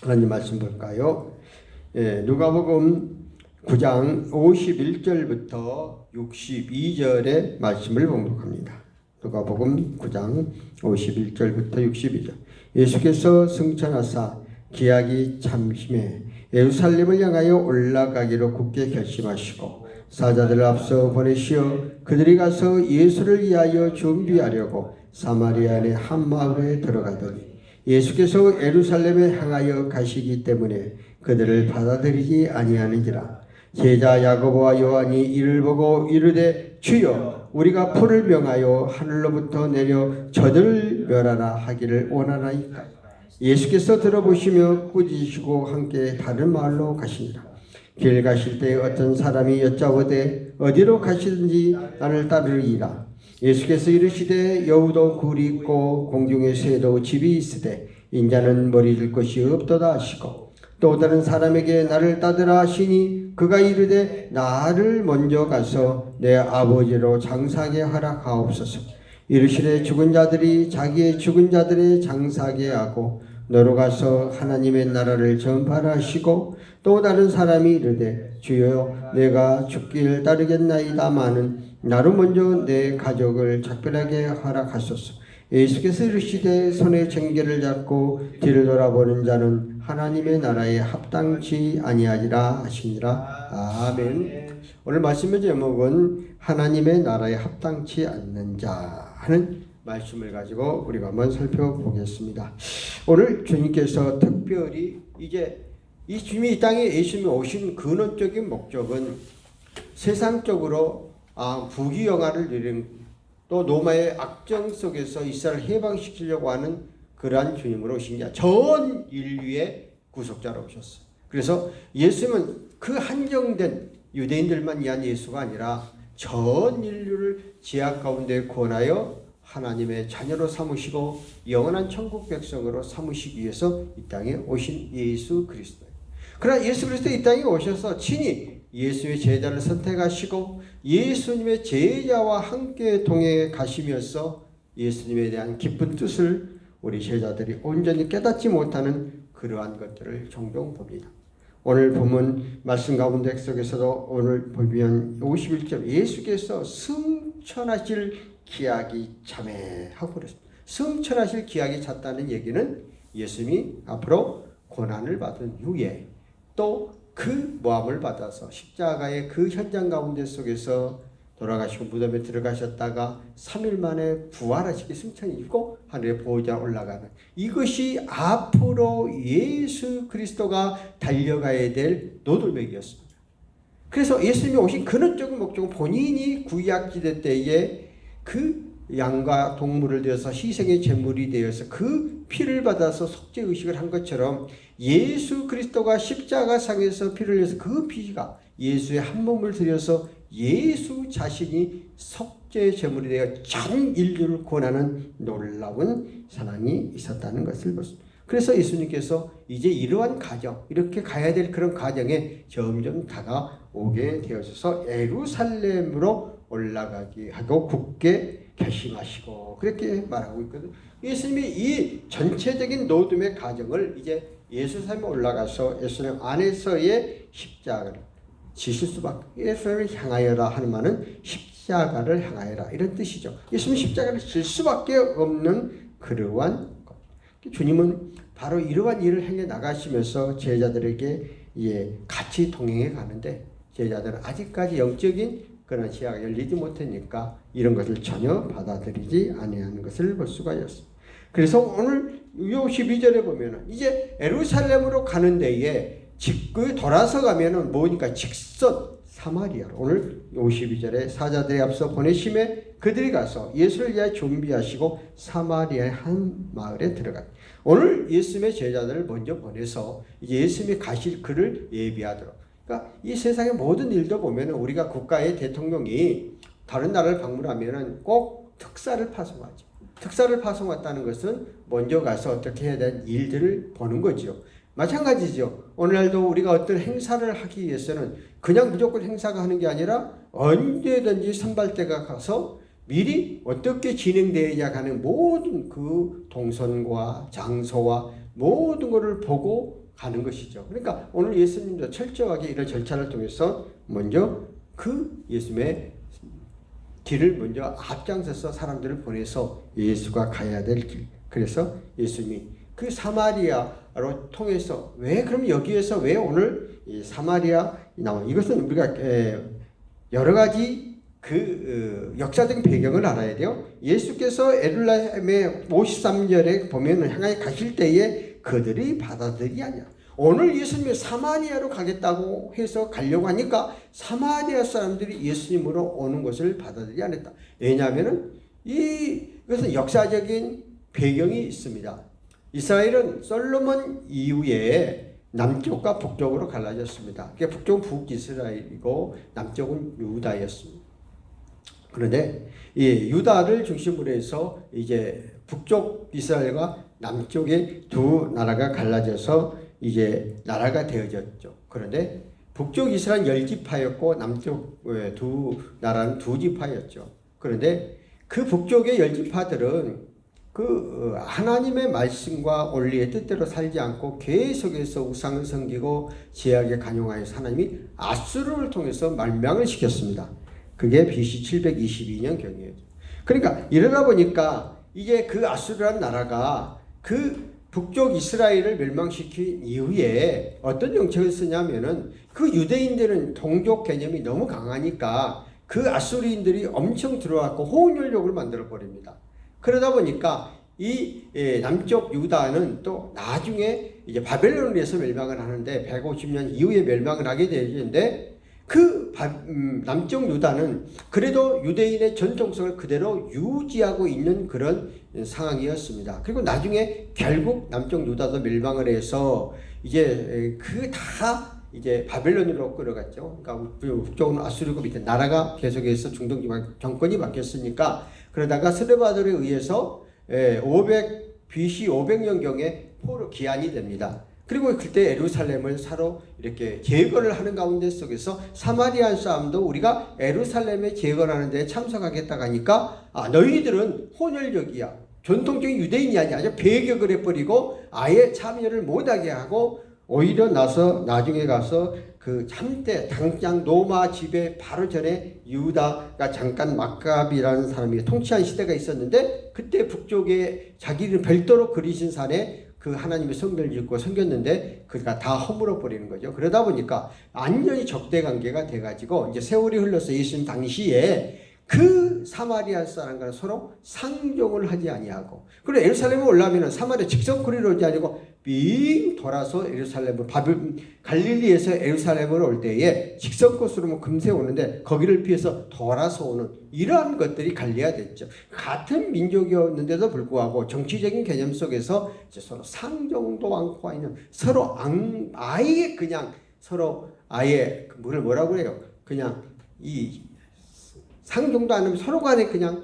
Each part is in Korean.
하나님 말씀 볼까요? 누가복음 9장 51절부터 62절의 말씀을 봉독합니다. 누가복음 9장 51절부터 62절. 예수께서 승천하사 기약이 참심해 예루살렘을 향하여 올라가기로 굳게 결심하시고 사자들을 앞서 보내시어 그들이 가서 예수를 위하여 준비하려고 사마리아의 한 마을에 들어가더니 예수께서 예루살렘에 향하여 가시기 때문에 그들을 받아들이지 아니하는지라. 제자 야고보와 요한이 이를 보고 이르되 주여 우리가 풀을 명하여 하늘로부터 내려 저들을 멸하라 하기를 원하나이까. 예수께서 들어보시며 꾸짖으시고 함께 다른 마을로 가시니라. 길 가실 때 어떤 사람이 여짜오되 어디로 가시든지 나를 따르리이다. 예수께서 이르시되 여우도 굴이 있고 공중의 새도 집이 있으되 인자는 머리 들 것이 없도다 하시고 또 다른 사람에게 나를 따르라 하시니 그가 이르되 나를 먼저 가서 내 아버지로 장사하게 하라 하옵소서. 이르시되 죽은 자들이 자기의 죽은 자들의 장사하게 하고 너로 가서 하나님의 나라를 전파하라 하시고 또 다른 사람이 이르되 주여 내가 죽길 따르겠나이다마는 나로 먼저 내 가족을 작별하게 하라 하소서. 예수께서 이르시되 손에 쟁개를 잡고 뒤를 돌아보는 자는 하나님의 나라에 합당치 아니하리라 하시니라. 아멘. 오늘 말씀의 제목은 하나님의 나라에 합당치 않는 자 하는 말씀을 가지고 우리가 한번 살펴보겠습니다. 오늘 주님께서 특별히 이제 이 주님이 이 땅에 예수님이 오신 근원적인 목적은 세상적으로 부귀영화를 누리는 또 로마의 악정 속에서 이스라엘을 해방시키려고 하는 그러한 주님으로 오신 게 전 인류의 구속자로 오셨어요. 그래서 예수님은 그 한정된 유대인들만 위한 예수가 아니라 전 인류를 죄악 가운데 구원하여 하나님의 자녀로 삼으시고 영원한 천국 백성으로 삼으시기 위해서 이 땅에 오신 예수 그리스도예요. 그러나 예수 그리스도 이 땅에 오셔서 친히 예수의 제자를 선택하시고 예수님의 제자와 함께 동행해 가시면서 예수님에 대한 깊은 뜻을 우리 제자들이 온전히 깨닫지 못하는 그러한 것들을 종종 봅니다. 오늘 본문 말씀 가운데 속에서도 오늘 보면 51절 예수께서 승천하실 기약이 참해 하고 그랬습니다. 승천하실 기약이 찼다는 얘기는 예수님이 앞으로 고난을 받은 후에 또 그 모함을 받아서 십자가의 그 현장 가운데 속에서 돌아가시고 무덤에 들어가셨다가 3일 만에 부활하시기 승천이 있고 하늘의 보호자 올라가는 이것이 앞으로 예수 그리스도가 달려가야 될 노들맥이었습니다. 그래서 예수님이 오신 근원적인 목적은 본인이 구약시대 때에 그 양과 동물을 되어서 희생의 제물이 되어서 그 피를 받아서 속죄의식을 한 것처럼 예수 그리스도가 십자가상에서 피를 흘려서 그 피가 예수의 한 몸을 들여서 예수 자신이 속죄 제물이 되어 전 인류를 구원하는 놀라운 사랑이 있었다는 것을 보습니다. 그래서 예수님께서 이제 이러한 과정, 이렇게 가야 될 그런 과정에 점점 다가오게 되어서 예루살렘으로 올라가게 하고 굳게 결심하시고 그렇게 말하고 있거든요. 예수님이 이 전체적인 노둠의 과정을 이제 예루살렘에 올라가서 예루살렘 안에서의 십자가를 지실 수밖에, 예수님을 향하여라 하는 말은 십자가를 향하여라 이런 뜻이죠. 예수님은 십자가를 질 수밖에 없는 그러한 것. 주님은 바로 이러한 일을 행해 나가시면서 제자들에게 같이 동행해 가는데 제자들은 아직까지 영적인 그런 시야가 열리지 못하니까 이런 것을 전혀 받아들이지 아니하는 것을 볼 수가 있습니다. 그래서 오늘 52절에 보면은 이제 예루살렘으로 가는 데에 돌아서 가면은 뭐니까 직선 사마리아로 오늘 52절에 사자들이 앞서 보내심에 그들이 가서 예수를 위하여 준비하시고 사마리아의 한 마을에 들어갔다. 오늘 예수님의 제자들을 먼저 보내서 예수님이 가실 그를 예비하도록. 그러니까 이 세상의 모든 일도 보면 우리가 국가의 대통령이 다른 나라를 방문하면 꼭 특사를 파송하죠. 특사를 파송했다는 것은 먼저 가서 어떻게 해야 되는 일들을 보는 거죠. 마찬가지죠. 오늘날도 우리가 어떤 행사를 하기 위해서는 그냥 무조건 행사가 하는 게 아니라 언제든지 선발대가 가서 미리 어떻게 진행되어야 하는 모든 그 동선과 장소와 모든 것을 보고 가는 것이죠. 그러니까 오늘 예수님도 철저하게 이런 절차를 통해서 먼저 그 예수님의 길을 먼저 앞장서서 사람들을 보내서 예수가 가야 될 길. 그래서 예수님이 그 사마리아로 통해서 그럼 여기에서 왜 오늘 이 사마리아 나와? 이것은 우리가 여러 가지 역사적인 배경을 알아야 돼요. 예수께서 에룰라임의 53절에 보면은 향하여 가실 때에 그들이 받아들이 아니야. 오늘 예수님이 사마리아로 가겠다고 해서 가려고 하니까 사마리아 사람들이 예수님으로 오는 것을 받아들이지 않았다. 왜냐하면은 이것은 역사적인 배경이 있습니다. 이스라엘은 솔로몬 이후에 남쪽과 북쪽으로 갈라졌습니다. 북쪽은 북이스라엘이고 남쪽은 유다였습니다. 그런데 이 유다를 중심으로 해서 이제 북쪽 이스라엘과 남쪽의 두 나라가 갈라져서 이제 나라가 되어졌죠. 그런데 북쪽 이스라엘 10지파였고 남쪽 두 나라는 2지파였죠. 그런데 그 북쪽의 10지파들은 그 하나님의 말씀과 원리의 뜻대로 살지 않고 계속해서 우상을 섬기고 제약에 간용하여서 하나님이 아수르를 통해서 멸망을 시켰습니다. 그게 BC 722년 경이에요. 그러니까 이러다 보니까 이제 그 아수르라는 나라가 그 북쪽 이스라엘을 멸망시킨 이후에 어떤 정책을 쓰냐면은 그 유대인들은 동족 개념이 너무 강하니까 그 아수리인들이 엄청 들어왔고 호응열력을 만들어 버립니다. 그러다 보니까 이 남쪽 유다는 또 나중에 이제 바벨론에 의해서 멸망을 하는데 150년 이후에 멸망을 하게 되는데 그 남쪽 유다는 그래도 유대인의 전통성을 그대로 유지하고 있는 그런 상황이었습니다. 그리고 나중에 결국 남쪽 유다도 멸망을 해서 이제 다 이제 바벨론으로 끌어갔죠. 그러니까 북쪽은 아수르고 밑에 나라가 계속해서 중동 정권이 바뀌었으니까 그러다가 스르바돌에 의해서 BC 500년경에 포로 기한이 됩니다. 그리고 그때 예루살렘을 사로 이렇게 제거를 하는 가운데 속에서 사마리아 사람도 우리가 예루살렘에 제거를 하는 데 참석하겠다고 하니까 너희들은 혼혈족이야. 전통적인 유대인이 아니야. 아주 배격을 해버리고 아예 참여를 못하게 하고 오히려 나중에 가서 그 한때 당장 로마 지배 바로 전에 유다가 잠깐 막갑이라는 사람이 통치한 시대가 있었는데 그때 북쪽에 자기를 별도로 그리신 산에 그 하나님의 성전을 짓고 섬겼는데 그가 다 허물어 버리는 거죠. 그러다 보니까 완전히 적대 관계가 돼가지고 이제 세월이 흘러서 예수님 당시에 그 사마리아 사람과는 서로 상종을 하지 아니하고 그리고 예루살렘에 올라오면 사마리아 직선거리로 오지 아니고 빙 돌아서 예루살렘을 갈릴리에서 예루살렘으로 올 때에 직선코스로 금세 오는데 거기를 피해서 돌아서 오는 이러한 것들이 관리가 됐죠. 같은 민족이었는데도 불구하고 정치적인 개념 속에서 이제 서로 상종도 않고 있는 서로 아예 그냥 서로 아예 뭐라고 그래요? 그냥 이 상종도 안 하면 서로 간에 그냥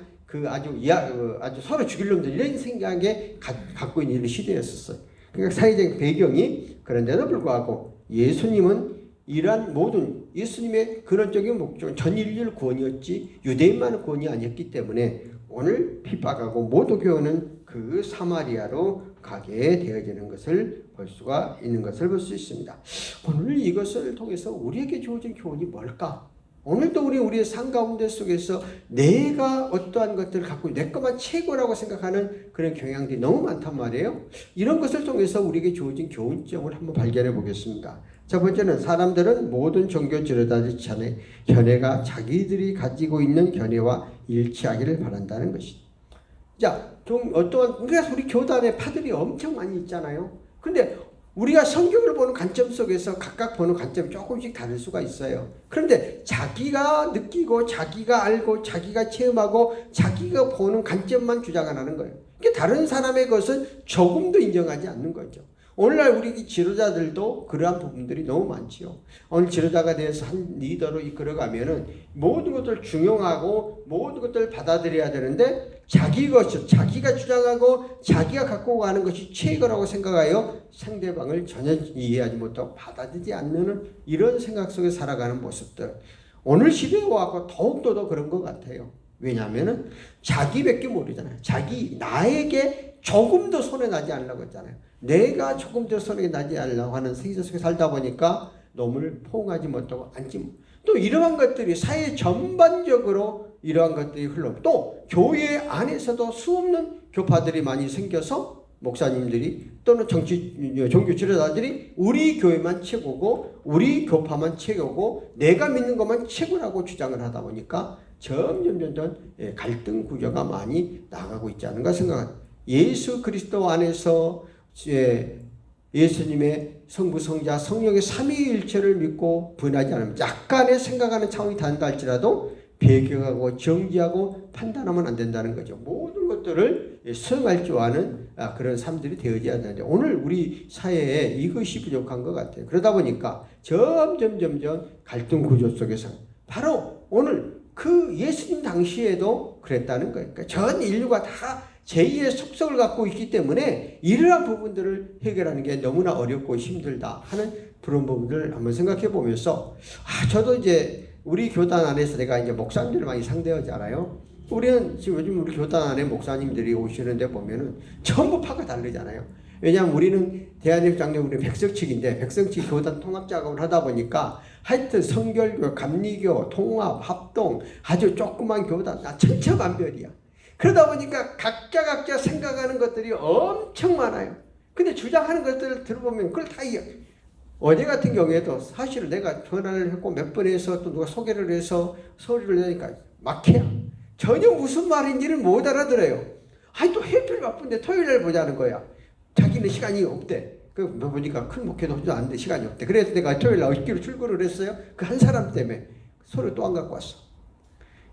아주 서로 죽일 놈들 이런 생각에 갖고 있는 이런 시대였었어요. 그러니까 사회적 배경이 그런데도 불구하고 예수님은 이러한 모든 예수님의 근원적인 목적은 전 인류를 구원이었지 유대인만의 구원이 아니었기 때문에 오늘 핍박하고 모두 교훈은 그 사마리아로 가게 되어지는 것을 볼 수가 있는 것을 볼 수 있습니다. 오늘 이것을 통해서 우리에게 주어진 교훈이 뭘까? 오늘도 우리의 삶 가운데 속에서 내가 어떠한 것들을 갖고 내 것만 최고라고 생각하는 그런 경향들이 너무 많단 말이에요. 이런 것을 통해서 우리에게 주어진 교훈점을 한번 발견해 보겠습니다. 첫 번째는 사람들은 모든 종교 지도자들 견해가 자기들이 가지고 있는 견해와 일치하기를 바란다는 것이죠. 자, 그래서 우리 교단에 파들이 엄청 많이 있잖아요. 근데 우리가 성경을 보는 관점 속에서 각각 보는 관점이 조금씩 다를 수가 있어요. 그런데 자기가 느끼고 자기가 알고 자기가 체험하고 자기가 보는 관점만 주장하는 거예요. 다른 사람의 것은 조금도 인정하지 않는 거죠. 오늘날 우리 지도자들도 그러한 부분들이 너무 많지요. 오늘 지도자가 돼서 한 리더로 이끌어가면은 모든 것들 중용하고 모든 것들을 받아들여야 되는데 자기 것을 자기가 주장하고 자기가 갖고 가는 것이 최고라고 생각하여 상대방을 전혀 이해하지 못하고 받아들이지 않는 이런 생각 속에 살아가는 모습들. 오늘 시대에 와서 더욱더 더 그런 것 같아요. 왜냐하면은 자기밖에 모르잖아요. 나에게 조금도 손해나지 않으려고 했잖아요. 내가 조금 더 선하게 나지 않으려고 하는 세계 속에 살다 보니까 놈을 포옹하지 못하고 안지. 또 이러한 것들이 사회 전반적으로 이러한 것들이 흘러. 또 교회 안에서도 수없는 교파들이 많이 생겨서 목사님들이 또는 종교 지도자들이 우리 교회만 최고고 우리 교파만 최고고 내가 믿는 것만 최고라고 주장을 하다 보니까 점점 갈등 구조가 많이 나가고 있지 않은가 생각합니다. 예수 그리스도 안에서 예수님의 성부, 성자, 성령의 삼위일체를 믿고 분하지 않으면 약간의 생각하는 차원이 다른다 할지라도 배격하고 정지하고 판단하면 안 된다는 거죠. 모든 것들을 수용할 줄 아는 그런 삶들이 되어져야 되는데 오늘 우리 사회에 이것이 부족한 것 같아요. 그러다 보니까 점점 갈등 구조 속에서 바로 오늘 그 예수님 당시에도 그랬다는 거예요. 그러니까 전 인류가 다 제2의 속성을 갖고 있기 때문에 이러한 부분들을 해결하는 게 너무나 어렵고 힘들다 하는 그런 부분들을 한번 생각해 보면서 저도 이제 우리 교단 안에서 내가 이제 목사님들을 많이 상대하잖아요. 우리는 지금 요즘 우리 교단 안에 목사님들이 오시는데 보면은 전부 파가 다르잖아요. 왜냐하면 우리는 대한민국 장로회 우리 백성측인데 백성측 교단 통합 작업을 하다 보니까 하여튼 성결교, 감리교, 통합, 합동 아주 조그만 교단 천차만별이야. 그러다 보니까 각자 생각하는 것들이 엄청 많아요. 근데 주장하는 것들을 들어보면 그걸 다 어제 같은 경우에도 사실은 내가 전화를 했고 몇 번 해서 또 누가 소개를 해서 소리를 내니까 막혀요. 전혀 무슨 말인지를 못 알아들어요. 아니 또 해필 바쁜데 토요일날 보자는 거야. 자기는 시간이 없대. 그 보니까 큰 목회도 안 돼. 시간이 없대. 그래서 내가 토요일날 10km 출근을 했어요. 그 한 사람 때문에 소리 또 안 갖고 왔어.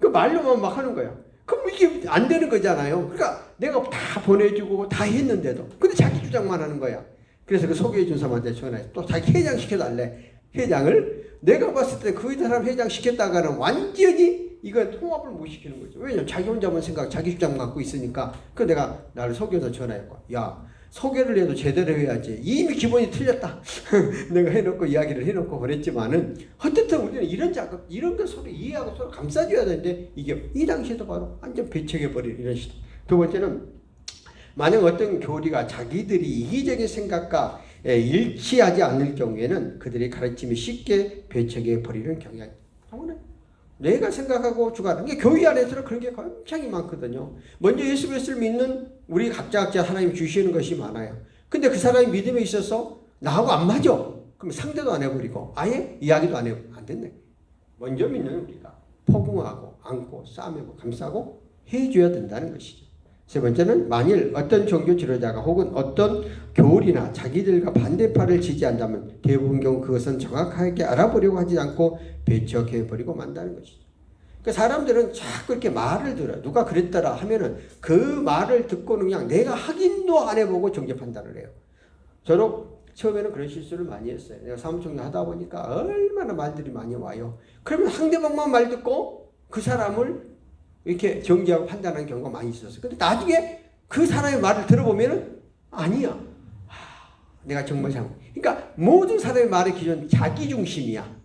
그 말로만 막 하는 거야. 그럼 이게 안 되는 거잖아요. 그러니까 내가 다 보내주고 다 했는데도 근데 자기 주장만 하는 거야. 그래서 그 소개해 준 사람한테 전화해서 또 자기 회장 시켜달래. 회장을 내가 봤을 때 그 사람 회장 시켰다가는 완전히 이건 통합을 못 시키는 거죠. 왜냐면 자기 혼자만 생각, 자기 주장만 갖고 있으니까. 그 내가 나를 속여서 전화했고, 야 소개를 해도 제대로 해야지. 이미 기본이 틀렸다. 내가 해놓고 이야기를 해놓고 그랬지만은 어쨌든 우리는 이런 작업, 이런 거 서로 이해하고 서로 감싸줘야 되는데 이게 이 당시에도 바로 완전 배척해버리는 이런 시대. 두 번째는 만약 어떤 교리가 자기들이 이기적인 생각과 일치하지 않을 경우에는 그들의 가르침이 쉽게 배척해버리는 경향이 있다. 내가 생각하고 주관하는 게 교회 안에서는 그런 게 굉장히 많거든요. 먼저 예수 그리스도를 믿는 우리 각자 하나님 주시는 것이 많아요. 근데 그 사람이 믿음에 있어서 나하고 안 맞아. 그럼 상대도 안 해버리고 아예 이야기도 안 됐네. 먼저 믿는 우리가 포궁하고 안고 싸매고 감싸고 해줘야 된다는 것이죠. 세 번째는 만일 어떤 종교 지도자가 혹은 어떤 교리나 자기들과 반대파를 지지한다면 대부분 경우 그것은 정확하게 알아보려고 하지 않고 배척해버리고 만다는 것이죠. 그러니까 사람들은 자꾸 이렇게 말을 들어요. 누가 그랬더라 하면은 그 말을 듣고는 그냥 내가 확인도 안 해보고 정죄 판단을 해요. 저도 처음에는 그런 실수를 많이 했어요. 내가 사무총장 하다 보니까 얼마나 말들이 많이 와요. 그러면 상대방만 말 듣고 그 사람을 이렇게 정죄하고 판단하는 경우가 많이 있었어요. 근데 나중에 그 사람의 말을 들어보면은 아니야. 내가 정말 그러니까 모든 사람의 말의 기준은 자기 중심이야.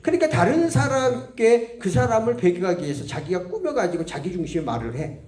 그러니까 다른 사람께 그 사람을 배격하기 위해서 자기가 꾸며가지고 자기 중심의 말을 해.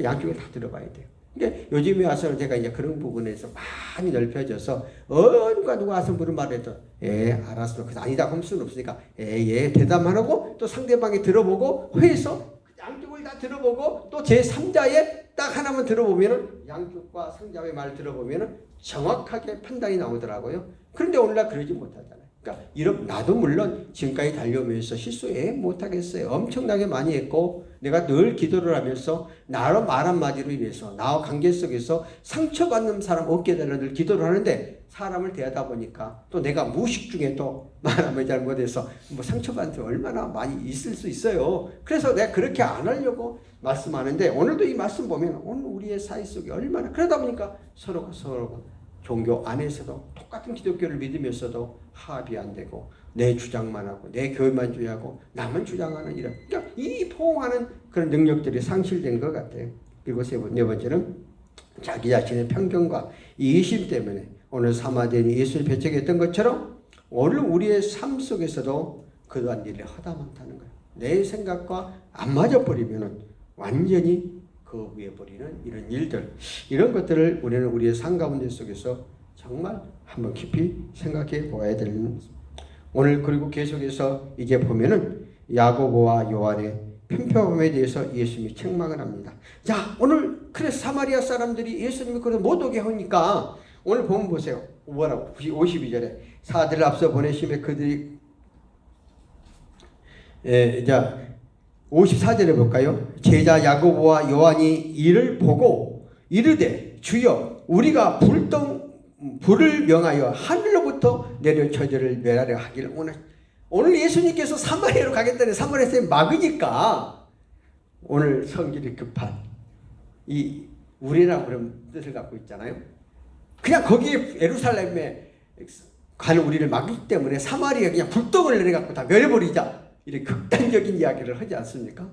양쪽에 다 들어봐야 돼요. 그러니까 요즘에 와서는 제가 이제 그런 부분에서 많이 넓혀져서 누가 와서 무슨 말을 해도 알았어. 그래서 아니다 할 수는 없으니까 대답만 하고 또 상대방이 들어보고 회에서 양쪽을 다 들어보고 또 제3자의 딱 하나만 들어보면은 양쪽과 상자의 말을 들어보면은 정확하게 판단이 나오더라고요. 그런데 오늘날 그러지 못하잖아요. 그러니까 나도 물론 지금까지 달려오면서 실수 못하겠어요. 엄청나게 많이 했고 내가 늘 기도를 하면서 나로 말 한마디로 인해서 나와 관계 속에서 상처받는 사람 없게 되는 늘 기도를 하는데 사람을 대하다 보니까 또 내가 무의식 중에 또 말하면 잘못해서 상처받는 게 얼마나 많이 있을 수 있어요. 그래서 내가 그렇게 안 하려고 말씀하는데 오늘도 이 말씀 보면 오늘 우리의 사회 속에 얼마나 그러다 보니까 서로가 종교 안에서도 똑같은 기독교를 믿으면서도 합이 안 되고 내 주장만 하고 내 교회만 주의하고 나만 주장하는 이런 그러니까 이 포옹하는 그런 능력들이 상실된 것 같아요. 그리고 네 번째는 자기 자신의 편견과 이기심 때문에 오늘 사마대인이 예수를 배척했던 것처럼 오늘 우리의 삶 속에서도 그러한 일이 허다 많다는 거예요. 내 생각과 안 맞아버리면 완전히 거부해버리는 이런 일들, 이런 것들을 우리는 우리의 삶 가운데 속에서 정말 한번 깊이 생각해 보아야 되는, 오늘 그리고 계속해서 이게 보면은 야고보와 요한의 편표함에 대해서 예수님이 책망을 합니다. 자, 오늘 그래서 사마리아 사람들이 예수님이 그걸 못 오게 하니까 오늘 보면 보세요. 뭐라고? 52절에 사들을 앞서 보내심에 그들이 자 54절에 볼까요? 제자 야고보와 요한이 이를 보고 이르되 주여 우리가 불을 명하여 하늘로부터 내려 저들을 멸하려 하기를 원하시. 오늘 예수님께서 사마리아로 가겠다는 사마리아에 막으니까 오늘 성질이 급한 이 우리라고 그런 뜻을 갖고 있잖아요. 그냥 거기에 예루살렘에 가는 우리를 막기 때문에 사마리아 그냥 불똥을 내려갖고 다 멸해버리자, 이렇게 극단적인 이야기를 하지 않습니까?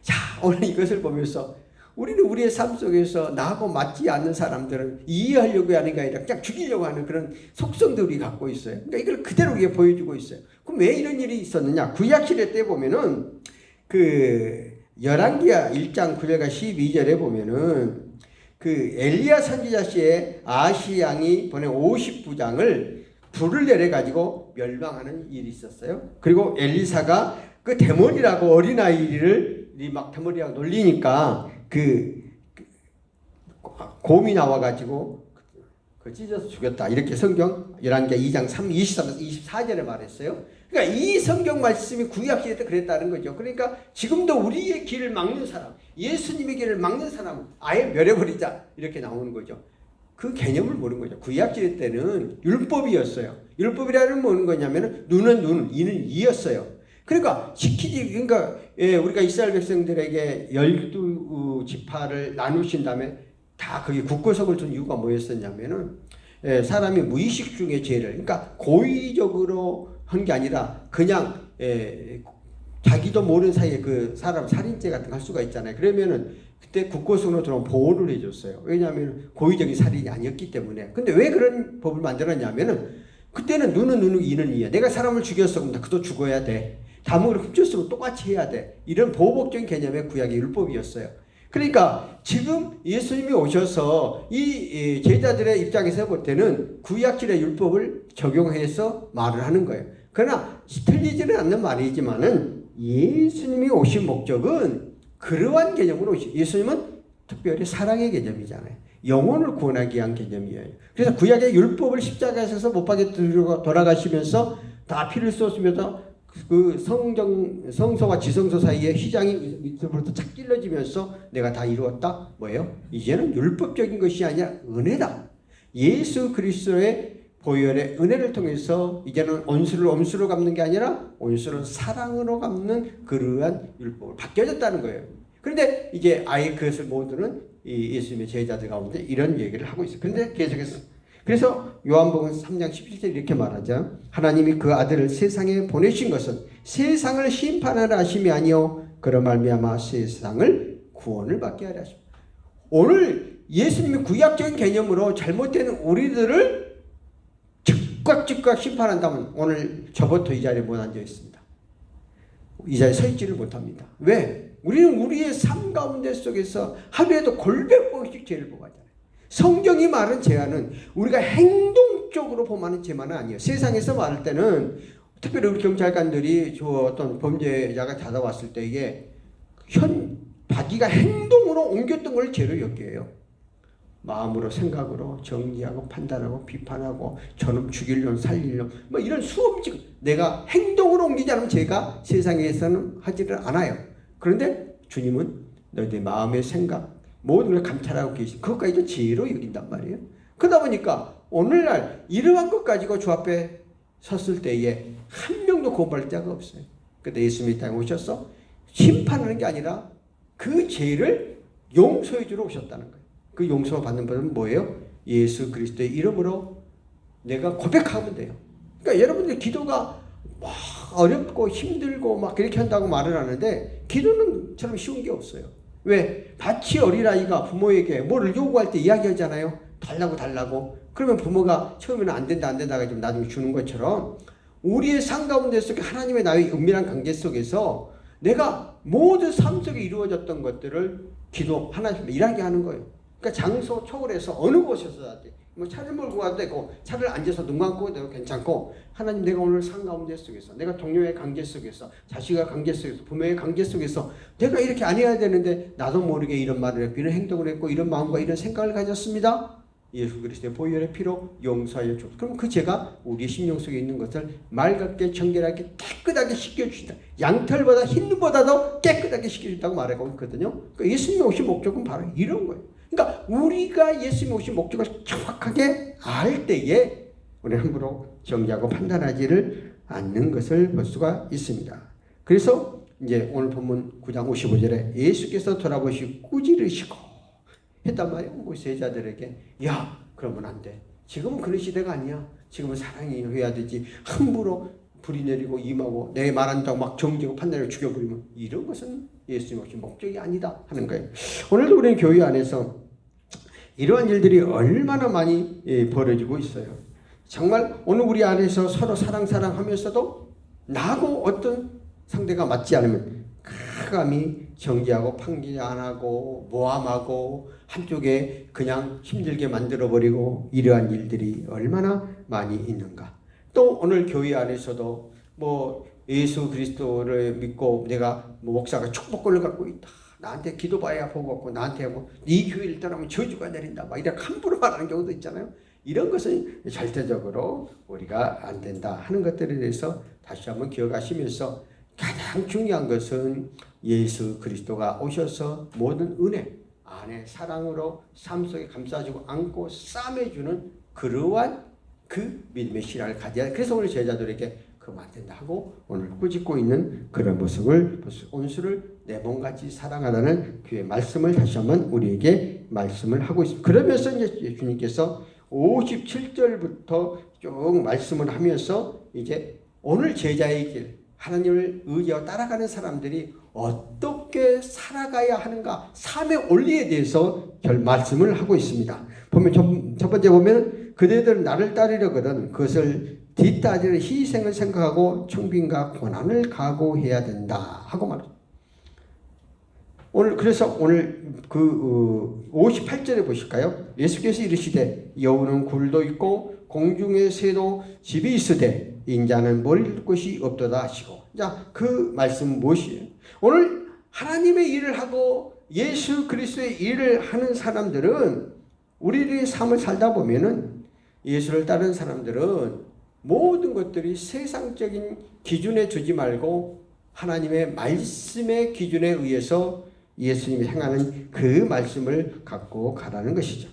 자, 오늘 이것을 보면서 우리는 우리의 삶 속에서 나하고 맞지 않는 사람들은 이해하려고 하는 게 아니라 그냥 죽이려고 하는 그런 속성들이 갖고 있어요. 그러니까 이걸 그대로 위에 보여주고 있어요. 그럼 왜 이런 일이 있었느냐? 구약시대 때 보면은 그 열왕기하 1장 9절과 12절에 보면은 그 엘리야 선지자 시에 아시 왕이 보낸 50부장을 불을 내려 가지고 멸망하는 일이 있었어요. 그리고 엘리사가 그 대머리라고 어린아이를 막 대머리라고 놀리니까 그 곰이 나와가지고 그 찢어서 죽였다, 이렇게 성경 열왕기하 2장 23, 24절에 말했어요. 그러니까 이 성경 말씀이 구약시대 때 그랬다는 거죠. 그러니까 지금도 우리의 길을 막는 사람, 예수님의 길을 막는 사람은 아예 멸해버리자, 이렇게 나오는 거죠. 그 개념을 모르는 거죠. 구약시대 때는 율법이었어요. 율법이라는 뭐는 거냐면은 눈은 눈, 이는 이였어요. 그러니까 지키지, 그러니까 우리가 이스라엘 백성들에게 12지파를 나누신 다음에 다 거기 국고석을 둔 이유가 뭐였었냐면은 사람이 무의식 중에 죄를, 그러니까 고의적으로 한 게 아니라 그냥 자기도 모르는 사이에 그 사람 살인죄 같은 거 할 수가 있잖아요. 그러면은 그때 국고석으로 들어오면 보호를 해줬어요. 왜냐하면 고의적인 살인이 아니었기 때문에. 근데 왜 그런 법을 만들었냐면은 그때는 눈은 눈이고 이는 이야. 내가 사람을 죽였어, 그럼 그도 죽어야 돼. 다목을 훔쳤으면 똑같이 해야 돼. 이런 보복적인 개념의 구약의 율법이었어요. 그러니까 지금 예수님이 오셔서 이 제자들의 입장에서 볼 때는 구약질의 율법을 적용해서 말을 하는 거예요. 그러나 틀리지는 않는 말이지만은 예수님이 오신 목적은 그러한 개념으로 오신, 예수님은 특별히 사랑의 개념이잖아요. 영혼을 구원하기 위한 개념이에요. 그래서 구약의 율법을 십자가에서 못 박에 들고 돌아가시면서 다 피를 쏟으면서 그 성소와 지성소 사이에 휘장이 밑으로부터 착 찔러지면서 내가 다 이루었다. 뭐예요? 이제는 율법적인 것이 아니라 은혜다. 예수 그리스도의 보혈의 은혜를 통해서 이제는 온수를 엄수로 갚는 게 아니라 온수를 사랑으로 갚는 그러한 율법을 바뀌어졌다는 거예요. 그런데 이제 아예 그것을 모두는 이 예수님의 제자들 가운데 이런 얘기를 하고 있어요. 그런데 계속해서, 그래서 요한복음 3장 17절 이렇게 말하죠. 하나님이 그 아들을 세상에 보내신 것은 세상을 심판하라 하심이 아니요 그로 말미암아 세상을 구원을 받게 하려 하십니다. 오늘 예수님이 구약적인 개념으로 잘못된 우리들을 즉각 심판한다면 오늘 저부터 이 자리에 못 앉아 있습니다. 이 자리에 서 있지를 못합니다. 왜? 우리는 우리의 삶 가운데 속에서 하루에도 골백 번씩 죄를 범하잖아요. 성경이 말하는 죄는 우리가 행동적으로 범하는 죄만은 아니에요. 세상에서 말할 때는 특별히 우리 경찰관들이 저 어떤 범죄자가 찾아왔을 때 이게 자기가 행동으로 옮겼던 걸 죄로 여겨요. 마음으로, 생각으로 정리하고 판단하고 비판하고 저놈 죽이려면 살리려면 뭐 이런 수없이 내가 행동으로 옮기지 않으면 죄가 세상에서는 하지를 않아요. 그런데 주님은 너희들 마음의 생각 모든 걸 감찰하고 계신, 그것까지도 죄로 여긴단 말이에요. 그러다 보니까 오늘날 이러한 것 가지고 주 앞에 섰을 때에 한 명도 구원받을 자가 없어요. 그런데 예수님이 땅에 오셔서 심판하는 게 아니라 그 죄를 용서해 주러 오셨다는 거예요. 그 용서 받는 법은 뭐예요? 예수 그리스도의 이름으로 내가 고백하면 돼요. 그러니까 여러분들 기도가 막 어렵고 힘들고 막 그렇게 한다고 말을 하는데 기도는 처럼 쉬운 게 없어요. 왜? 마치 어린아이가 부모에게 뭐를 요구할 때 이야기하잖아요. 달라고. 그러면 부모가 처음에는 안 된다 좀 나중에 주는 것처럼 우리의 삶 가운데 속에 하나님의 나의 은밀한 관계 속에서 내가 모든 삶 속에 이루어졌던 것들을 기도 하나님 일하게 하는 거예요. 그러니까 장소 초월해서 어느 곳에서 뭐 차를 몰고 가도 되고 차를 앉아서 눈 감고 되도 괜찮고 하나님 내가 오늘 삶 가운데 속에서 내가 동료의 관계 속에서 자식의 관계 속에서 부모의 관계 속에서 내가 이렇게 안 해야 되는데 나도 모르게 이런 말을 했고 이런 행동을 했고 이런 마음과 이런 생각을 가졌습니다. 예수 그리스도의 보혈의 피로 용서하여 주옵소서. 그럼 그 죄가 우리의 심령 속에 있는 것을 맑게 정결하게 깨끗하게 씻겨주신다. 양털보다 흰 눈보다도 깨끗하게 씻겨준다고 말하고 있거든요. 그러니까 예수님이 오신 목적은 바로 이런 거예요. 그러니까 우리가 예수님이 오신 목적을 정확하게 알 때에 우리는 함부로 정죄하고 판단하지를 않는 것을 볼 수가 있습니다. 그래서 이제 오늘 본문 9장 55절에 예수께서 돌아보시고 꾸지르시고 했단 말이에요. 뭐 제자들에게 야 그러면 안 돼. 지금은 그런 시대가 아니야. 지금은 사랑이 해야 되지. 함부로 불이 내리고 임하고 내 말한다고 막 정죄고 판단하고 죽여버리면 이런 것은 예수님 없이 목적이 아니다 하는 거예요. 오늘도 우리는 교회 안에서 이러한 일들이 얼마나 많이 벌어지고 있어요. 정말 오늘 우리 안에서 서로 사랑하면서도 나하고 어떤 상대가 맞지 않으면 감히 정죄하고 판기 안 하고 모함하고 한쪽에 그냥 힘들게 만들어버리고 이러한 일들이 얼마나 많이 있는가. 또 오늘 교회 안에서도 뭐 예수 그리스도를 믿고 내가 뭐 목사가 축복권을 갖고 있다. 나한테 기도봐야 복 없고 나한테 뭐 네 교회를 떠나면 저주가 내린다. 막 이렇게 함부로 말하는 경우도 있잖아요. 이런 것은 절대적으로 우리가 안 된다 하는 것들에 대해서 다시 한번 기억하시면서 가장 중요한 것은 예수 그리스도가 오셔서 모든 은혜 안에 사랑으로 삶 속에 감싸주고 안고 싸매주는 그러한 그 믿음의 신앙을 가져야 돼. 그래서 오늘 제자들에게 그러면 안 된다 하고 오늘 꾸짖고 있는 그런 모습을 온수를 내 몸같이 사랑하라는 그의 말씀을 다시 한번 우리에게 말씀을 하고 있습니다. 그러면서 이제 주님께서 57절부터 쭉 말씀을 하면서 이제 오늘 제자의 길 하나님을 의지하고 따라가는 사람들이 어떻게 살아가야 하는가 삶의 원리에 대해서 말씀을 하고 있습니다. 보면 첫 번째 보면 그대들은 나를 따르려거든 그것을 뒤따지는 희생을 생각하고 청빈과 고난을 각오해야 된다 하고 말합니다. 그래서 오늘 그 58절에 보실까요? 예수께서 이르시되 여우는 굴도 있고 공중의 새도 집이 있으되 인자는 머릴 곳이 없도다 하시고. 자, 그 말씀은 무엇이에요? 오늘 하나님의 일을 하고 예수 그리스도의 일을 하는 사람들은 우리의 삶을 살다 보면은 예수를 따르는 사람들은 모든 것들이 세상적인 기준에 두지 말고 하나님의 말씀의 기준에 의해서 예수님이 행하는 그 말씀을 갖고 가라는 것이죠.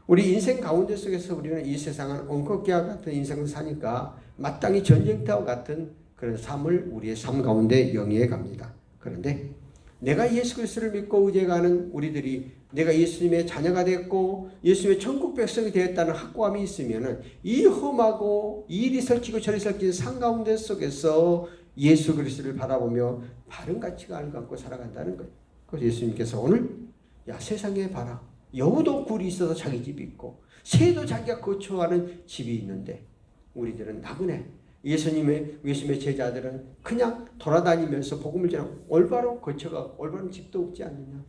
우리 인생 가운데 속에서 우리는 이 세상은 엉겁기와 같은 인생을 사니까 마땅히 전쟁터와 같은 그런 삶을 우리의 삶 가운데 영위해 갑니다. 그런데 내가 예수 그리스도를 믿고 의지하는 우리들이 내가 예수님의 자녀가 됐고 예수님의 천국 백성이 되었다는 확고함이 있으면은 이 험하고 이리 설치고 저리 설치는 산 가운데 속에서 예수 그리스도를 바라보며 바른 가치관을 갖고 살아간다는 거예요. 그래서 예수님께서 오늘 야 세상에 봐라. 여우도 굴이 있어서 자기 집이 있고 새도 자기가 거처하는 집이 있는데 우리들은 나그네 예수님의 제자들은 그냥 돌아다니면서 복음을 전하고 올바로 거처가 올바른 집도 없지 않느냐.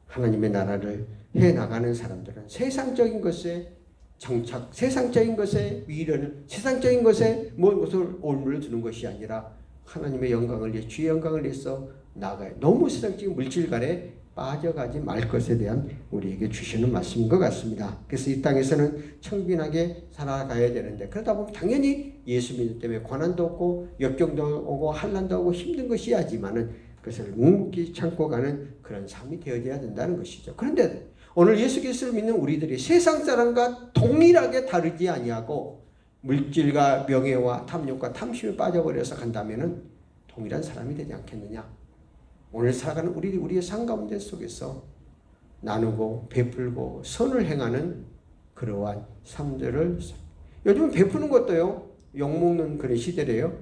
하나님의 나라를 해나가는 사람들은 세상적인 것에 정착, 세상적인 것에 위려는 세상적인 것에 무엇을 올무를 두는 것이 아니라 하나님의 영광을 위해 주의 영광을 위해서 나아가요. 너무 세상적인 물질관에 빠져가지 말 것에 대한 우리에게 주시는 말씀인 것 같습니다. 그래서 이 땅에서는 청빈하게 살아가야 되는데 그러다 보면 당연히 예수 믿음 때문에 고난도 없고 역경도 오고 환난도 오고 힘든 것이 하지만은 그것을 묵묵히 참고 가는 그런 삶이 되어져야 된다는 것이죠. 그런데 오늘 예수 그리스도를 믿는 우리들이 세상 사람과 동일하게 다르지 아니하고 물질과 명예와 탐욕과 탐심에 빠져버려서 간다면은 동일한 사람이 되지 않겠느냐. 오늘 살아가는 우리의 삶 가운데 속에서 나누고 베풀고 선을 행하는 그러한 삶들을 요즘은 베푸는 것도요 욕먹는 그런 시대래요.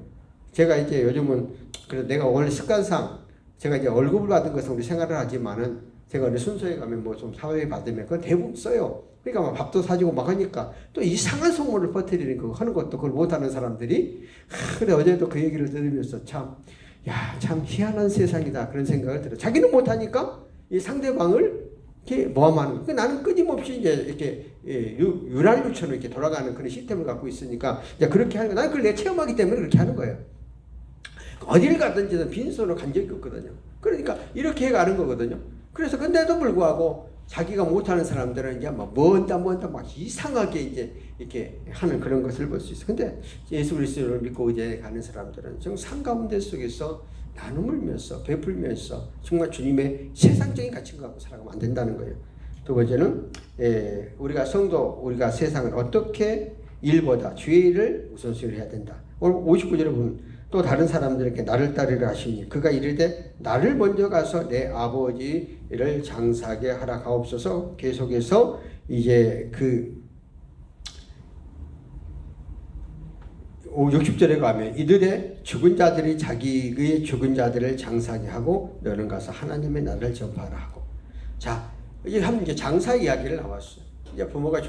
제가 이제 요즘은 그래서 내가 원래 습관상 제가 이제 월급을 받은 것은 우리 생활을 하지만은 제가 어느 순서에 가면 뭐 좀 사회 받으면 그건 대부분 써요. 그러니까 막 밥도 사주고 막 하니까 또 이상한 소문을 퍼뜨리는 거 하는 것도 그걸 못하는 사람들이 그래 어제도 그 얘기를 들으면서 참 야, 참 희한한 세상이다 그런 생각을 들어요. 자기는 못하니까 이 상대방을 이렇게 모함하는. 그러니까 나는 끊임없이 이제 이렇게 유랄유처럼 이렇게 돌아가는 그런 시스템을 갖고 있으니까 이제 그렇게 하는 거. 나는 그걸 내 체험하기 때문에 그렇게 하는 거예요. 어디를 가든지 빈손으로 간 적이 없거든요. 그러니까 이렇게 가는 거거든요. 그래서 근데도 불구하고 자기가 못하는 사람들은 이제 막 뭔다 막 이상하게 이제 이렇게 하는 그런 것을 볼 수 있어요. 근데 예수 그리스도를 믿고 이제 가는 사람들은 정말 삶 가운데 속에서 나눔을면서 베풀면서 정말 주님의 세상적인 가치를 갖고 살아가면 안 된다는 거예요. 두 번째는 우리가 성도, 우리가 세상을 어떻게 일보다 주의를 우선순위를 해야 된다. 오늘 59절에 보면 또 다른 사람들에게 나를 따르라 하시니 그가 이르되 나를 먼저 가서 내 아버지를 장사하게 하라 가옵소서. 계속해서 이제 그 60절에 가면 이들의 죽은 자들이 자기의 죽은 자들을 장사하게 하고 너는 가서 하나님의 나라를 전파하라 하고. 자, 이제 한 이제 장사 이야기를 나왔어요. 이제 부모가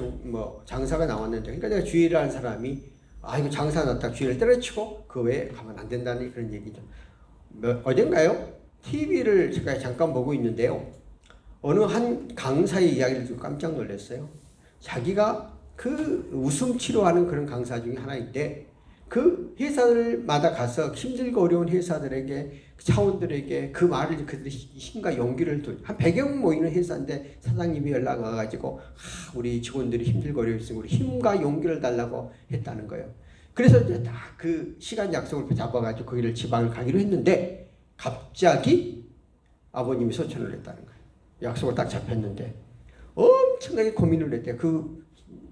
장사가 나왔는데, 그러니까 내가 주의를 하는 사람이 이거 장사 났다 주의를 때려치고 그 외에 가면 안 된다는 그런 얘기죠. 어딘가요? TV를 제가 잠깐 보고 있는데요. 어느 한 강사의 이야기를 듣고 깜짝 놀랐어요. 자기가 그 웃음 치료하는 그런 강사 중에 하나인데 그 회사들마다 가서 힘들고 어려운 회사들에게 사원들에게 그 말을 그들의 힘과 용기를 한 100여 명 모이는 회사인데 사장님이 연락 와가지고 우리 직원들이 힘들고 어려웠으니 우리 힘과 용기를 달라고 했다는 거예요. 그래서 이제 딱 그 시간 약속을 잡아가지고 거기를 지방을 가기로 했는데 갑자기 아버님이 소천을 했다는 거예요. 약속을 딱 잡혔는데 엄청나게 고민을 했대요. 그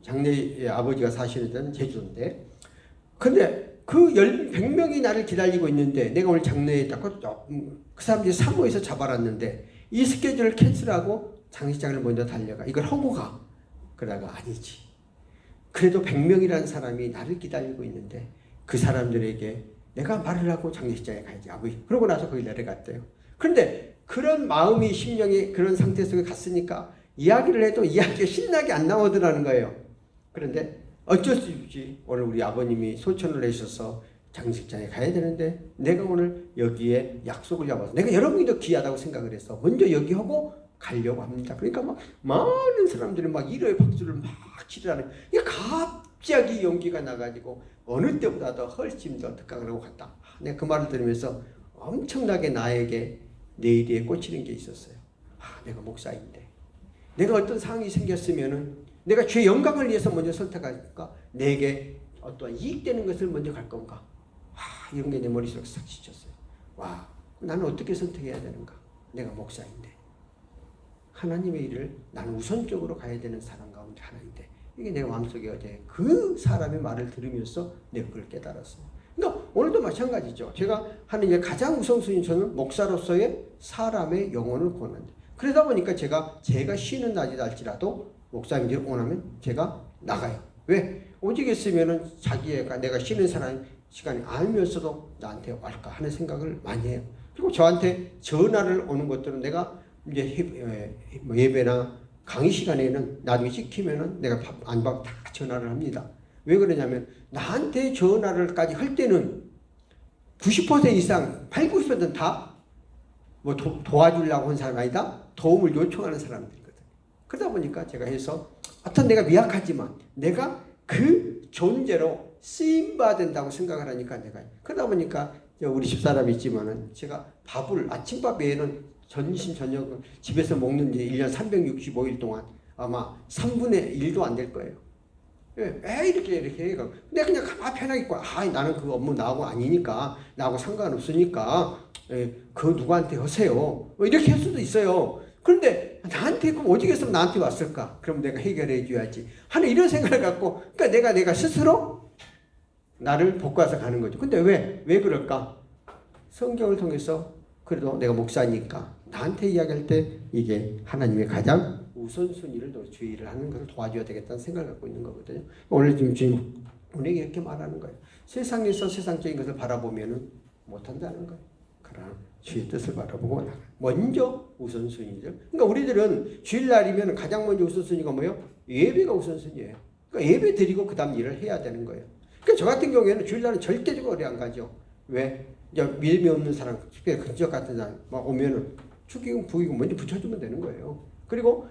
장래의 아버지가 사시는 데는 제주도인데, 근데 그 100명이 나를 기다리고 있는데 내가 오늘 장례에 있다고 그 사람들이 사모해서 잡아놨는데 이 스케줄을 캔슬하고 장례식장을 먼저 달려가. 이걸 하고 가. 그러다가 아니지. 그래도 100명이라는 사람이 나를 기다리고 있는데 그 사람들에게 내가 말을 하고 장례식장에 가야지. 아버지. 그러고 나서 거기 내려갔대요. 그런데 그런 마음이 심령이 그런 상태 속에 갔으니까 이야기를 해도 이야기가 신나게 안 나오더라는 거예요. 그런데 어쩔 수 없이 오늘 우리 아버님이 소천을 내셔서 장식장에 가야 되는데 내가 오늘 여기에 약속을 잡아서 내가 여러분이 더 귀하다고 생각을 해서 먼저 여기 하고 가려고 합니다. 그러니까 막 많은 사람들이 막 일어의 박수를 막 치르라는, 이게 갑자기 용기가 나가지고 어느 때보다 더 훨씬 더 특강을 하고 갔다. 내가 그 말을 들으면서 엄청나게 나에게 내일에 꽂히는 게 있었어요. 내가 목사인데 내가 어떤 상황이 생겼으면은 내가 주의 영광을 위해서 먼저 선택할까? 내게 어떠한 이익되는 것을 먼저 갈 건가? 이런 게 내 머릿속에 싹 지쳤어요. 나는 어떻게 선택해야 되는가? 내가 목사인데 하나님의 일을 나는 우선적으로 가야 되는 사람 가운데 하나인데, 이게 내 마음속에 어제 그 사람의 말을 들으면서 내가 그걸 깨달았어요. 그러니까 오늘도 마찬가지죠. 제가 하는 게 가장 우선순위, 저는 목사로서의 사람의 영혼을 구원한다. 그러다 보니까 제가 쉬는 낮이 날지라도 목사님들이 원하면 제가 나가요. 왜? 오직 있으면은 자기가 내가 쉬는 사람 시간이 알면서도 나한테 올까 하는 생각을 많이 해요. 그리고 저한테 전화를 오는 것들은 내가 이제 예배나 강의 시간에는 나중에 시키면은 내가 안 받고 다 전화를 합니다. 왜 그러냐면 나한테 전화를까지 할 때는 90% 이상 80%는 다 뭐 도와주려고 한 사람이 아니다. 도움을 요청하는 사람들이거든요. 그러다 보니까 제가 해서 어떤 내가 미약하지만 내가 그 존재로 쓰임받아야 된다고 생각을 하니까 내가 그러다 보니까 우리 집사람이 있지만은 제가 밥을 아침밥 외에는 전심 저녁을 집에서 먹는 게 1년 365일 동안 아마 3분의 1도 안 될 거예요. 왜 이렇게 해가 내가 그냥 가만히 편하게 있고 나는 그 업무 나하고 아니니까 나하고 상관없으니까 그 누구한테 하세요 뭐 이렇게 할 수도 있어요. 그런데 나한테 그럼 오직 했으면 나한테 왔을까? 그럼 내가 해결해 줘야지 하는 이런 생각을 갖고, 그러니까 내가 스스로 나를 복구해서 가는 거죠. 근데 왜 그럴까? 성경을 통해서 그래도 내가 목사니까 나한테 이야기할 때 이게 하나님의 가장 우선순위를 주의를 하는 것을 도와줘야 되겠다는 생각을 갖고 있는 거거든요. 오늘 지금 주님 우리에게 이렇게 말하는 거예요. 세상에서 세상적인 것을 바라보면은 못한다는 거예요. 그러나 주의 뜻을 바라보고 나가. 먼저 우선순위죠. 그러니까 우리들은 주일날이면 가장 먼저 우선순위가 뭐예요? 예배가 우선순위예요. 그러니까 예배 드리고 그 다음 일을 해야 되는 거예요. 그러니까 저 같은 경우에는 주일날은 절대적으로 어디 안 가죠. 왜? 이제 믿음이 없는 사람, 특별히 근적 같은 사람 막 오면은 축의금, 부의금 먼저 붙여주면 되는 거예요. 그리고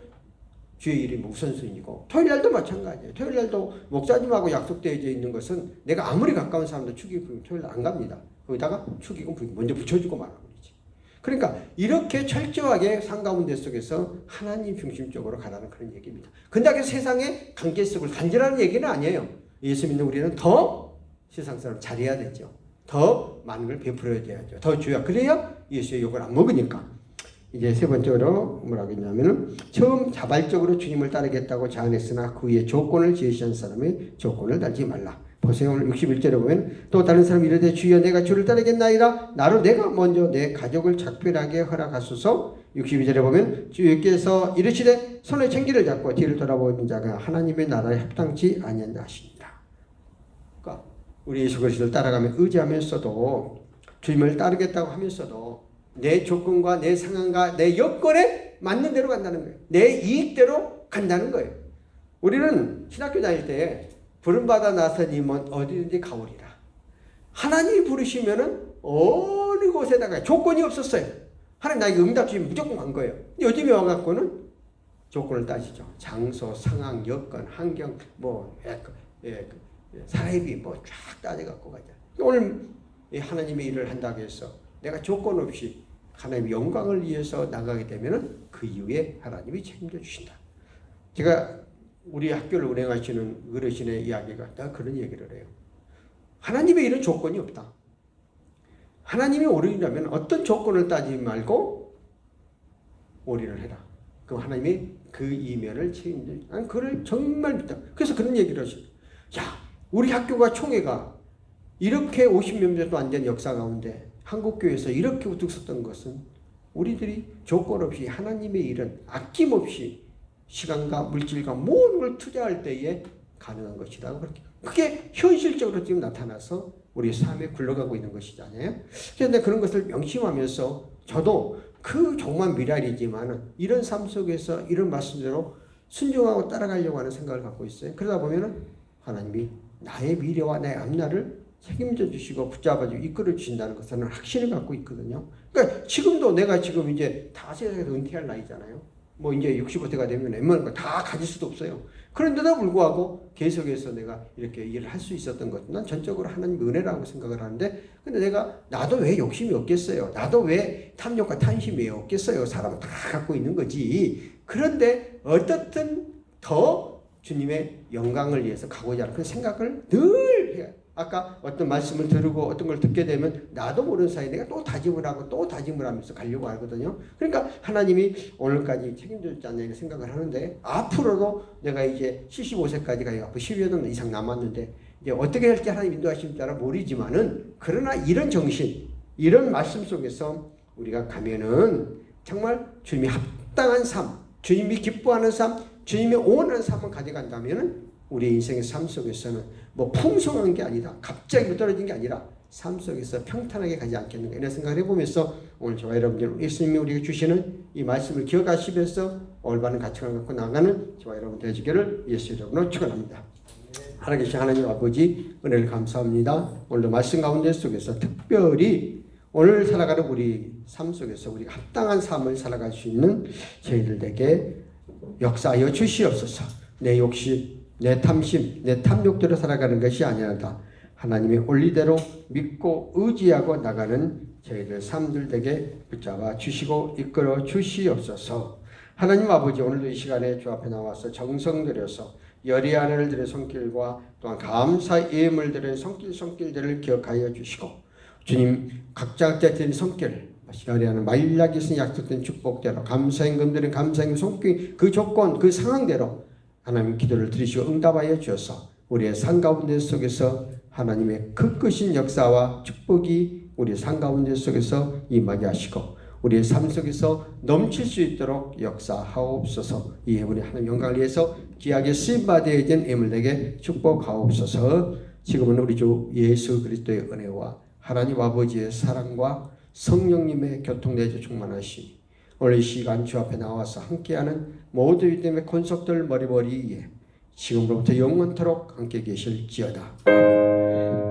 주의 일이 우선순위고, 토요일 날도 마찬가지예요. 토요일 날도 목사님하고 약속되어 있는 것은 내가 아무리 가까운 사람도 축의금 토요일 날 안 갑니다. 거기다가 축의금, 부의금 먼저 붙여주고 말하는 거지. 그러니까 이렇게 철저하게 상가운데 속에서 하나님 중심적으로 가라는 그런 얘기입니다. 근데 세상의 관계 속을 단절하는 얘기는 아니에요. 예수 믿는 우리는 더 세상 사람 잘해야 되죠. 더 많은 걸 베풀어야 돼야죠. 더 줘야. 그래야 예수의 욕을 안 먹으니까. 이제 세 번째로 뭐라고 했냐면은, 처음 자발적으로 주님을 따르겠다고 제안했으나 그 위에 조건을 제시한 사람의 조건을 달지 말라. 보세요. 오늘 61절에 보면 또 다른 사람이 이르되 주여 내가 주를 따르겠나이다. 나로 내가 먼저 내 가족을 작별하게 허락하소서. 62절에 보면 주께서 이르시되 손에 챙기를 잡고 뒤를 돌아보는 자가 하나님의 나라에 합당치 아니한다 하십니다. 그러니까 우리 예수 그리스도를 따라가며 의지하면서도, 주님을 따르겠다고 하면서도 내 조건과 내 상황과 내 여건에 맞는 대로 간다는 거예요. 내 이익대로 간다는 거예요. 우리는 신학교 다닐 때 부름받아 나서님은 어디든지 가오리라. 하나님이 부르시면은 어느 곳에다가 조건이 없었어요. 하나님 나에게 응답 주시면 무조건 간 거예요. 요즘에 와갖고는 조건을 따지죠. 장소, 상황, 여건, 환경, 사회비 쫙 따져갖고 가자. 오늘 하나님의 일을 한다고 해서 내가 조건 없이 하나님의 영광을 위해서 나가게 되면은 그 이후에 하나님이 책임져 주신다. 제가 우리 학교를 운행하시는 어르신의 이야기가 다 그런 얘기를 해요. 하나님의 일은 조건이 없다. 하나님이 올인이라면 어떤 조건을 따지지 말고 올인을 해라. 그럼 하나님이 그 이면을 책임져. 난 그를 정말 믿다. 그래서 그런 얘기를 하시죠. 야, 우리 학교가 총회가 이렇게 50몇 년도 안 된 역사 가운데 한국교회에서 이렇게 우뚝 섰던 것은 우리들이 조건 없이 하나님의 일은 아낌없이 시간과 물질과 모든 걸 투자할 때에 가능한 것이다. 그게 현실적으로 지금 나타나서 우리 삶에 굴러가고 있는 것이잖아요. 그런데 그런 것을 명심하면서 저도 그 조그만 미랄이지만 이런 삶 속에서 이런 말씀대로 순종하고 따라가려고 하는 생각을 갖고 있어요. 그러다 보면 하나님이 나의 미래와 나의 앞날을 책임져 주시고 붙잡아 주시고 이끌어 주신다는 것은 확신을 갖고 있거든요. 그러니까 지금도 내가 지금 이제 다 세상에서 은퇴할 나이잖아요. 뭐 이제 65세가 되면 웬만한 거 다 가질 수도 없어요. 그런데도 불구하고 계속해서 내가 이렇게 일을 할 수 있었던 것은 난 전적으로 하나님의 은혜라고 생각을 하는데, 근데 나도 왜 욕심이 없겠어요? 나도 왜 탐욕과 탄심이 왜 없겠어요? 사람은 다 갖고 있는 거지. 그런데 어떻든 더 주님의 영광을 위해서 가고자 하는 그런 생각을 늘 해요. 아까 어떤 말씀을 들고 어떤 걸 듣게 되면 나도 모르는 사이에 내가 또 다짐을 하고 또 다짐을 하면서 가려고 하거든요. 그러니까 하나님이 오늘까지 책임져 줬지 않나 이렇게 생각을 하는데, 앞으로도 내가 이제 75세까지 가요. 10여 년 이상 남았는데 이제 어떻게 할지 하나님 인도하시는 줄 모르지만은, 그러나 이런 정신, 이런 말씀 속에서 우리가 가면은 정말 주님이 합당한 삶, 주님이 기뻐하는 삶, 주님이 원하는 삶을 가져간다면은 우리 인생의 삶 속에서는 뭐 풍성한 게 아니라 갑자기 떨어진 게 아니라 삶 속에서 평탄하게 가지 않겠는가 이런 생각을 해보면서 오늘 저와 여러분들 예수님이 우리에게 주시는 이 말씀을 기억하시면서 올바른 가치관을 갖고 나가는 저와 여러분 되시기를 예수 이름으로 축원합니다. 살아계신 하나님 아버지 은혜를 감사합니다. 오늘도 말씀 가운데 속에서 특별히 오늘 살아가는 우리 삶 속에서 우리가 합당한 삶을 살아갈 수 있는 저희들에게 역사하여 주시옵소서. 내 욕심, 내 탐심, 내 탐욕대로 살아가는 것이 아니라 하나님의 원리대로 믿고 의지하고 나가는 저희들 삶들에게 붙잡아 주시고 이끌어 주시옵소서. 하나님 아버지, 오늘도 이 시간에 주 앞에 나와서 정성 들여서 열의하늘 들의 손길과 또한 감사 예물 들의 손길들을 기억하여 주시고, 주님 각자 드린 손길, 열의하는 말라기 쓴 약속된 축복대로 감사임금 드린 감사임금 손길, 그 조건 그 상황대로 하나님 기도를 들으시고 응답하여 주셔서 우리의 삶 가운데 속에서 하나님의 그 크신 역사와 축복이 우리의 삶 가운데 속에서 임하게 하시고 우리의 삶 속에서 넘칠 수 있도록 역사하옵소서. 이 우리 하나님 영광을 위해서 귀하게 쓰임받아야 된 애물에게 축복하옵소서. 지금은 우리 주 예수 그리스도의 은혜와 하나님 아버지의 사랑과 성령님의 교통내주 충만하심이 오늘 이 시간 주 앞에 나와서 함께하는 모두 믿음의 권속들 머리머리 위에 지금으로부터 영원토록 함께 계실지어다. 아멘.